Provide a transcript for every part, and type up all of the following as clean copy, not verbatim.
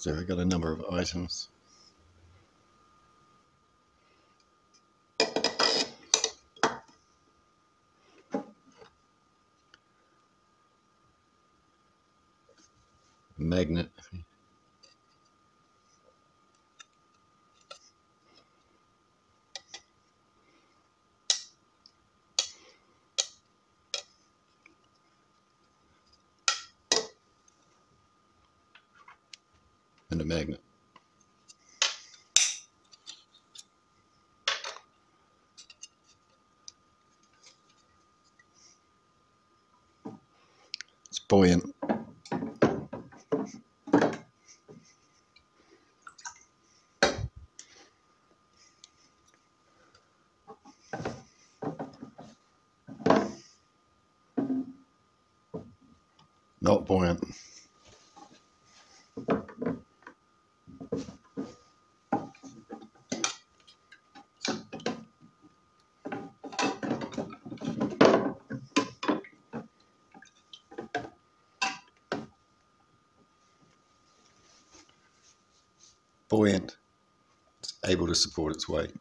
So I've got a number of items. A magnet. And a magnet. It's buoyant. Not buoyant. Buoyant. It's able to support its weight.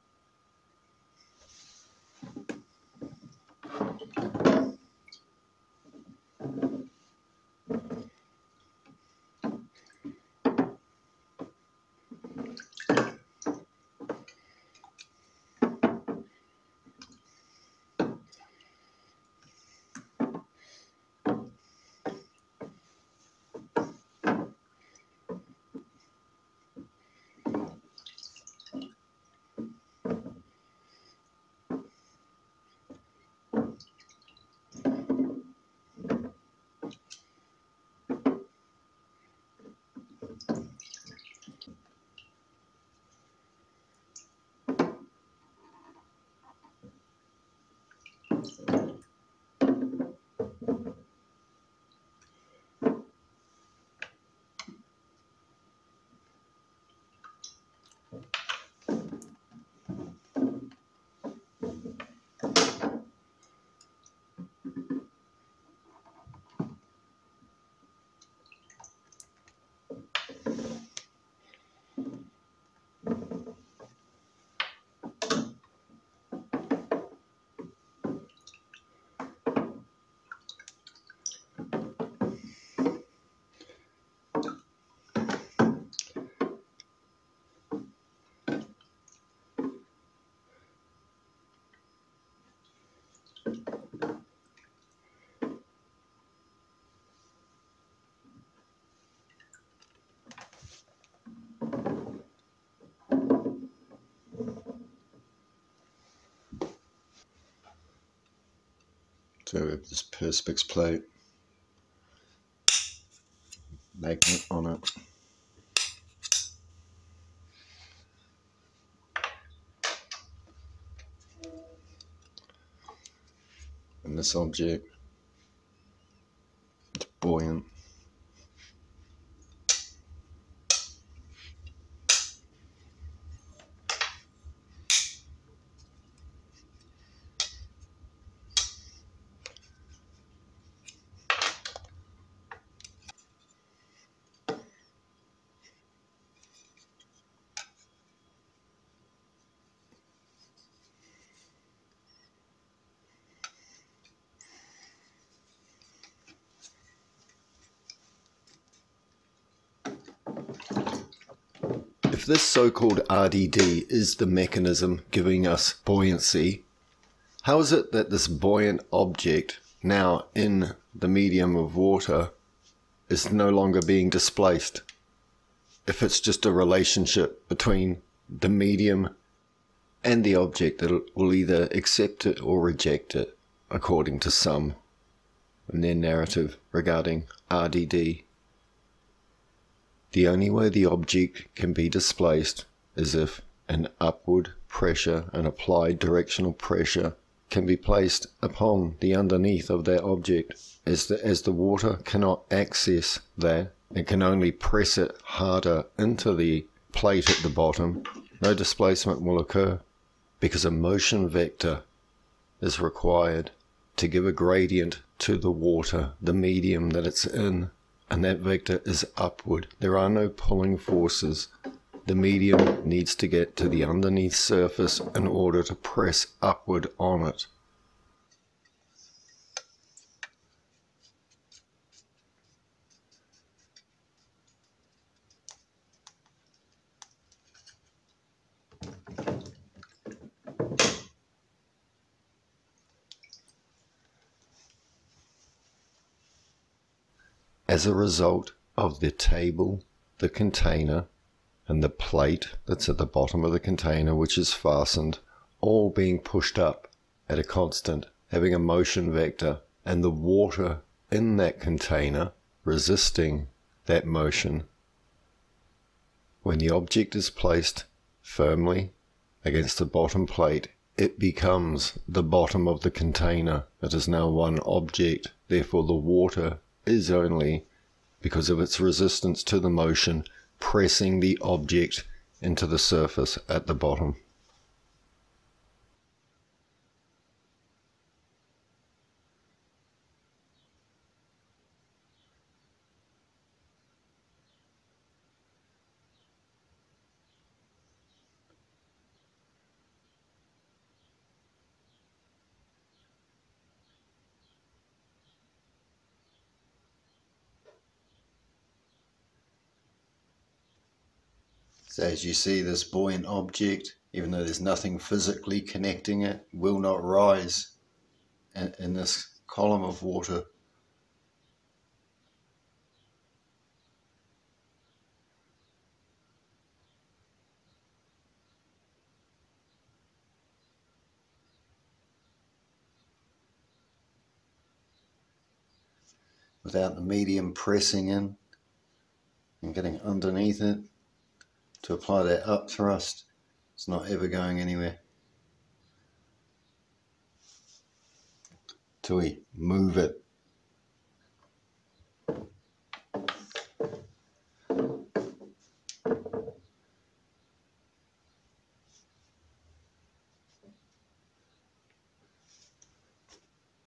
So we have this perspex plate, magnet on it. And this object, it's buoyant. If this so-called RDD is the mechanism giving us buoyancy, how is it that this buoyant object, now in the medium of water, is no longer being displaced? If it's just a relationship between the medium and the object that will either accept it or reject it, according to some in their narrative regarding RDD. The only way the object can be displaced is if an upward pressure, an applied directional pressure, can be placed upon the underneath of that object. As the water cannot access that, it can only press it harder into the plate at the bottom, no displacement will occur, because a motion vector is required to give a gradient to the water, the medium that it's in. and that vector is upward. There are no pulling forces. The medium needs to get to the underneath surface in order to press upward on it. As a result of the table, the container, and the plate that's at the bottom of the container, which is fastened, all being pushed up at a constant, having a motion vector, and the water in that container resisting that motion, when the object is placed firmly against the bottom plate, it becomes the bottom of the container. It is now one object. Therefore, the water is only, because of its resistance to the motion, pressing the object into the surface at the bottom. So as you see, this buoyant object, even though there's nothing physically connecting it, will not rise in this column of water. Without the medium pressing in and getting underneath it to apply that upthrust, it's not ever going anywhere. Till we move it